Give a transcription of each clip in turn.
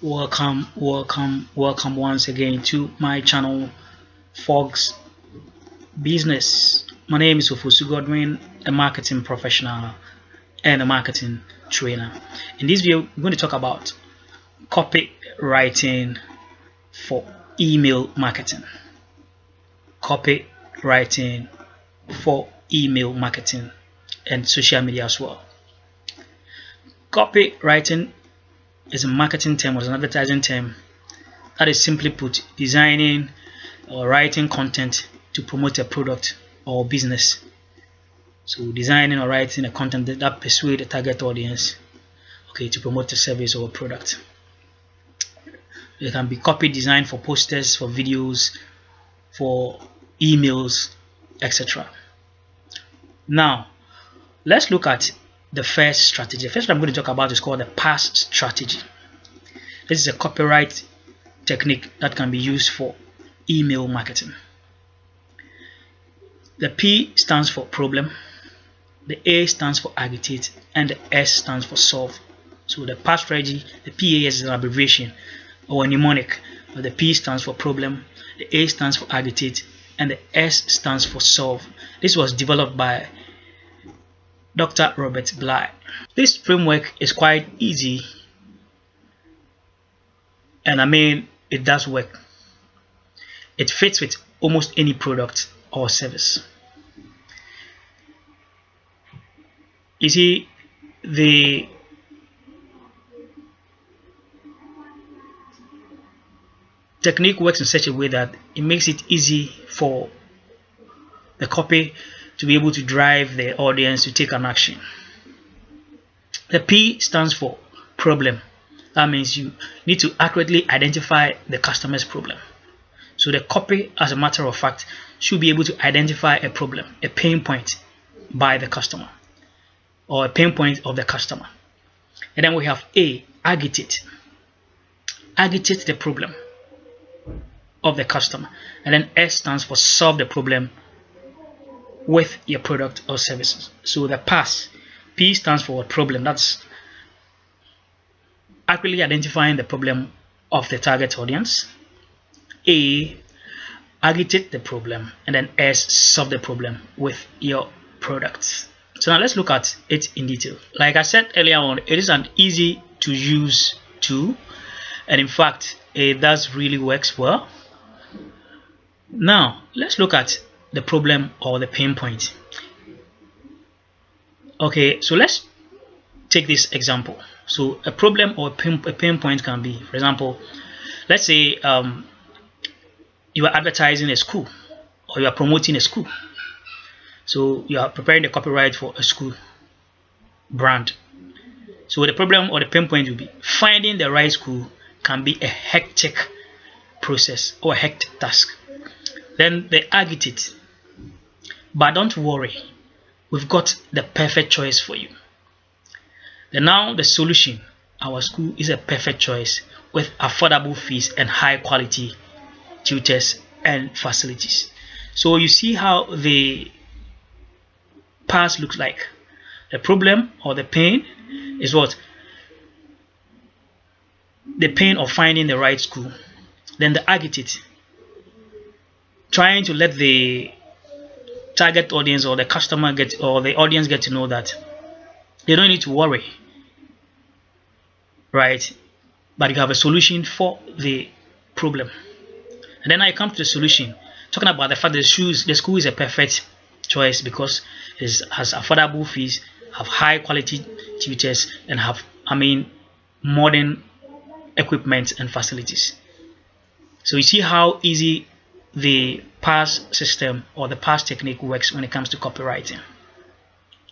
Welcome once again to my channel, Fox Business. My name is Ofosu Godwin, a marketing professional and a marketing trainer. In this video, we're going to talk about copywriting for email marketing. Copywriting for email marketing and social media as well. Copywriting is a marketing term or an advertising term that is, simply put, designing or writing content to promote a product or business. So designing or writing a content that persuade a target audience, to promote a service or a product. It can be copy design for posters, for videos, for emails, etc. Now, let's look at the first strategy. The first one I'm going to talk about is called the pass strategy. This is a copyright technique that can be used for email marketing. The P stands for problem, the A stands for agitate, and the S stands for solve. So the pass strategy, the PAS is an abbreviation or a mnemonic. The P stands for problem, the A stands for agitate, and the S stands for solve. This was developed by Dr. Robert Bly. This framework is quite easy, and it does work. It fits with almost any product or service. You see, the technique works in such a way that it makes it easy for the copy to be able to drive the audience to take an action. The P stands for problem. That means you need to accurately identify the customer's problem. So the copy, as a matter of fact, should be able to identify a problem, a pain point by the customer, or a pain point of the customer. And then we have A, agitate. Agitate the problem of the customer. And then S stands for solve the problem with your product or services. So the pass, P stands for problem. That's accurately identifying the problem of the target audience. A, agitate the problem, and then S, solve the problem with your products. So now let's look at it in detail. Like I said earlier on, it is an easy to use tool, and in fact it does really works well. Now let's look at the problem or the pain point. So let's take this example. So a problem or a pain point can be, for example, let's say you are advertising a school or you are promoting a school. So you are preparing the copyright for a school brand. So the problem or the pain point will be finding the right school can be a hectic process or a hectic task. Then they agitate. But don't worry, we've got the perfect choice for you. Then now the solution, our school is a perfect choice with affordable fees and high quality tutors and facilities. So you see how the pass looks like. The problem or the pain is what? The pain of finding the right school. Then the agitate, trying to let the target audience or the customer or the audience get to know that they don't need to worry, right? But you have a solution for the problem. And then I come to the solution, talking about the fact that the school is a perfect choice because it has affordable fees, have high quality tutors, and have modern equipment and facilities. So you see how easy the pass system or the pass technique works when it comes to copywriting.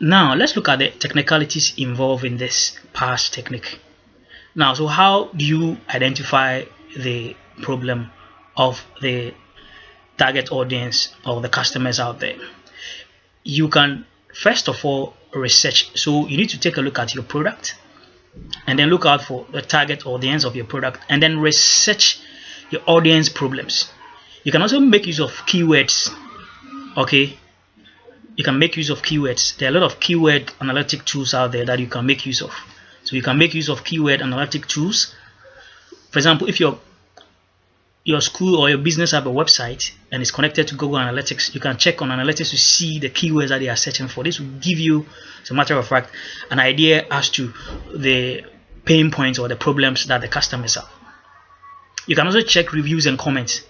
Now let's look at the technicalities involved in this pass technique. Now, so how do you identify the problem of the target audience or the customers out there? You can first of all research. So you need to take a look at your product and then look out for the target audience of your product and then research your audience problems. You can also make use of keywords. You can make use of keywords. There are a lot of keyword analytic tools out there that you can make use of. So you can make use of keyword analytic tools For example, if your school or your business have a website and it's connected to Google Analytics, you can check on Analytics to see the keywords that they are searching for. This will give you, as a matter of fact, an idea as to the pain points or the problems that the customers have. You can also check reviews and comments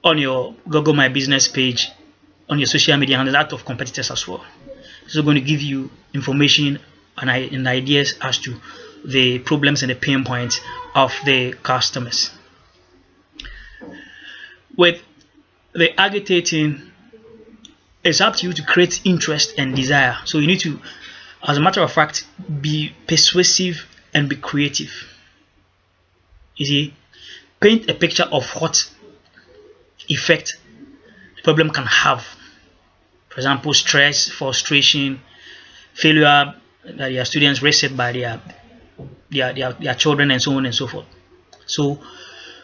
on your Google My Business page, on your social media, and that of competitors as well. This is going to give you information and ideas as to the problems and the pain points of the customers. With the agitating, it's up to you to create interest and desire. So you need to, as a matter of fact, be persuasive and be creative. You see, paint a picture of what effect the problem can have. For example, stress, frustration, failure that your students raised by their children, and so on and so forth. So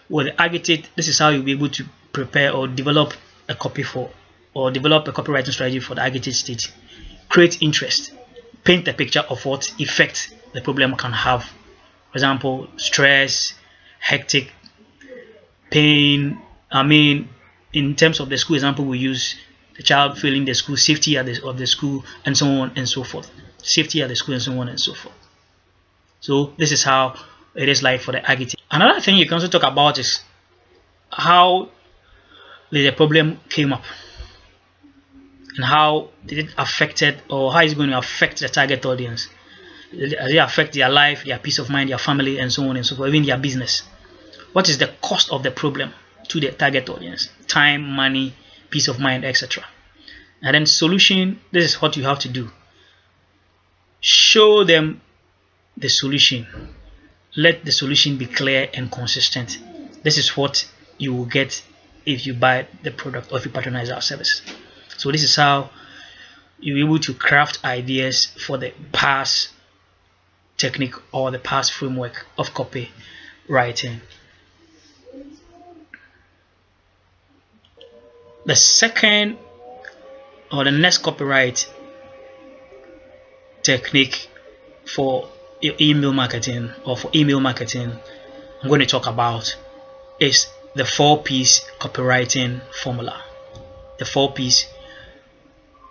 with agitate, this is how you'll be able to prepare or develop a develop a copywriting strategy for the agitate state. Create interest, paint a picture of what effect the problem can have. For example, stress, hectic, pain. In terms of the school example, we use the child failing the school, safety of the school, and so on and so forth. Safety at the school, and so on and so forth. So this is how it is like for the agitate. Another thing you can also talk about is how the problem came up and how did it affected, or how is it going to affect the target audience. Does it affect their life, their peace of mind, their family, and so on and so forth, even their business? What is the cost of the problem to the target audience? Time, money, peace of mind, etc. And then solution, this is what you have to do. Show them the solution. Let the solution be clear and consistent. This is what you will get if you buy the product or if you patronize our service. So this is how you'll be able to craft ideas for the PASS technique or the PASS framework of copywriting. The second or the next copyright technique for your email marketing or for email marketing I'm going to talk about is the 4-piece copywriting formula. The 4-piece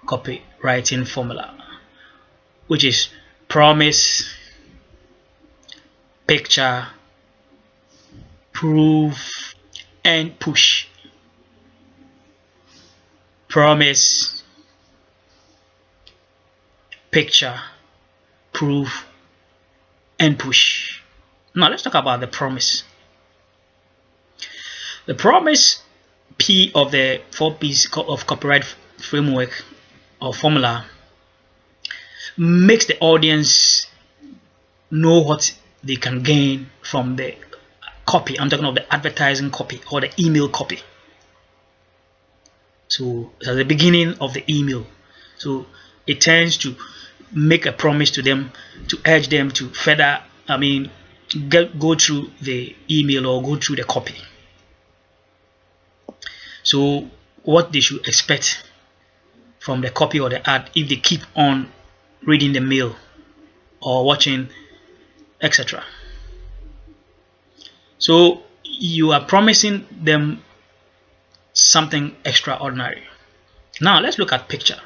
copywriting formula, which is promise, picture, proof, and push. Promise, picture, proof, and push. Now let's talk about the promise. The promise P of the 4-piece of copyright framework or formula makes the audience know what they can gain from the copy. I'm talking about the advertising copy or the email copy. So it's at the beginning of the email. So it tends to make a promise to them to urge them to further, go through the email or go through the copy. So what they should expect from the copy or the ad if they keep on reading the mail or watching, etc. So you are promising them something extraordinary. Now let's look at picture.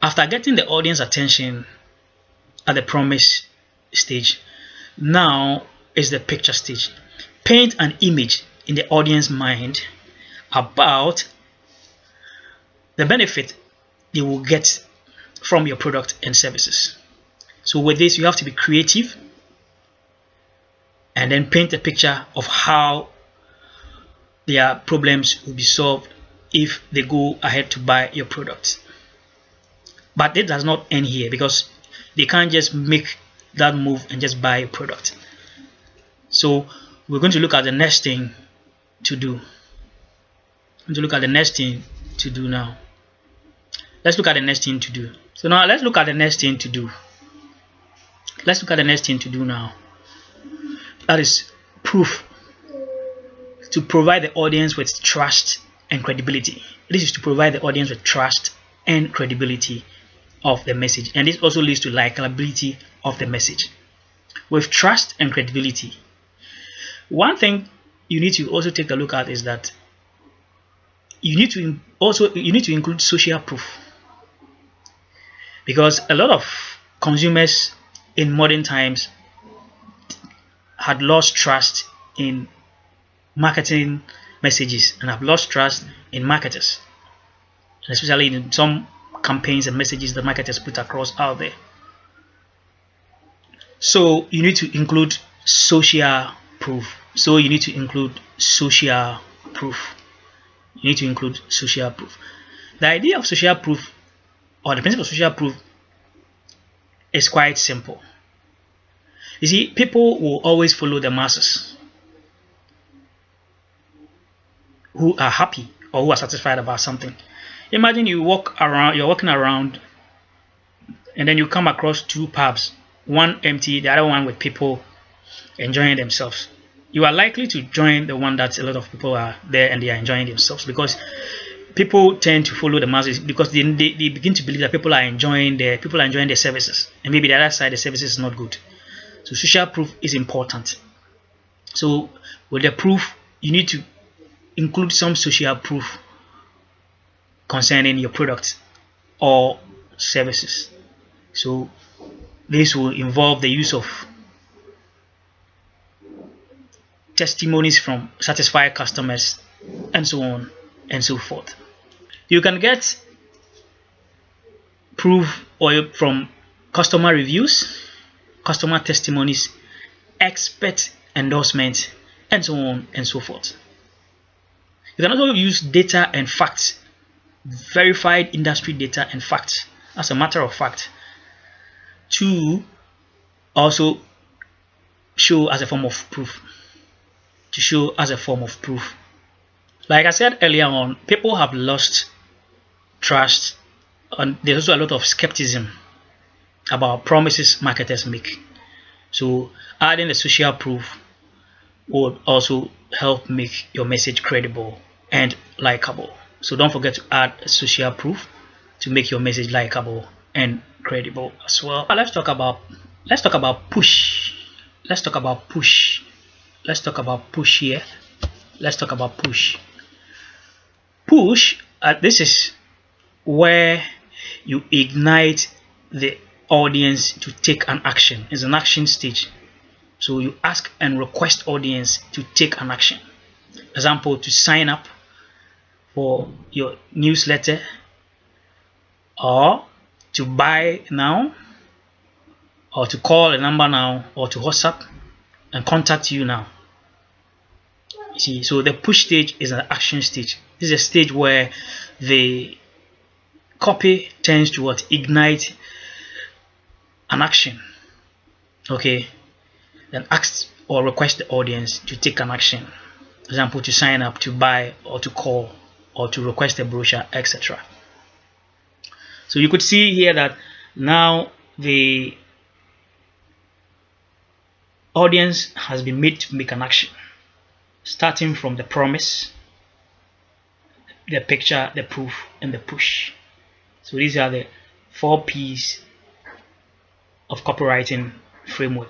After getting the audience attention at the promise stage, now is the picture stage. Paint an image in the audience mind about the benefit they will get from your product and services. So with this, you have to be creative and then paint a picture of how their problems will be solved if they go ahead to buy your product. But it does not end here, because they can't just make that move and just buy a product. So we're going to look at the next thing to do. I'm going to look at the next thing to do now. Let's look at the next thing to do. So now let's look at the next thing to do. Let's look at the next thing to do now. That is proof. To provide the audience with trust and credibility. This is to provide the audience with trust and credibility of the message. And this also leads to likability of the message. with trust and credibility. One thing you need to also take a look at is that you need to include social proof, because a lot of consumers in modern times had lost trust in marketing messages and have lost trust in marketers, especially in some campaigns and messages that marketers put across out there. So you need to include social proof. You need to include social proof. The idea of social proof, or the principle of social proof, is quite simple. You see, people will always follow the masses who are happy or who are satisfied about something. Imagine you're walking around, and then you come across two pubs, one empty, the other one with people enjoying themselves. You are likely to join the one that a lot of people are there and they are enjoying themselves, because people tend to follow the masses, because they begin to believe that people are enjoying their services, and maybe the other side, the services is not good. So social proof is important. So with the proof, you need to include some social proof concerning your product or services. So this will involve the use of testimonies from satisfied customers, and so on and so forth. You can get proof from customer reviews, customer testimonies, expert endorsements, and so on and so forth. You can also use data and facts, verified industry data and facts, as a matter of fact, to also show as a form of proof. Like I said earlier on, people have lost trust, and there's also a lot of skepticism about promises marketers make. So adding the social proof would also help make your message credible and likable. So don't forget to add a social proof to make your message likable and credible as well. Let's talk about push. Let's talk about push here. Let's talk about push. This is where you ignite the audience to take an action. It's an action stage. So you ask and request audience to take an action. Example, to sign up for your newsletter, or to buy now, or to call a number now, or to WhatsApp and contact you now. You see, so the push stage is an action stage. This is a stage where the copy tends to ignite an action. Okay, then ask or request the audience to take an action. Example, to sign up, to buy, or to call, or to request a brochure, etc. So you could see here that now the audience has been made to make an action, starting from the promise, the picture, the proof, and the push. So these are the 4 P's of copywriting framework.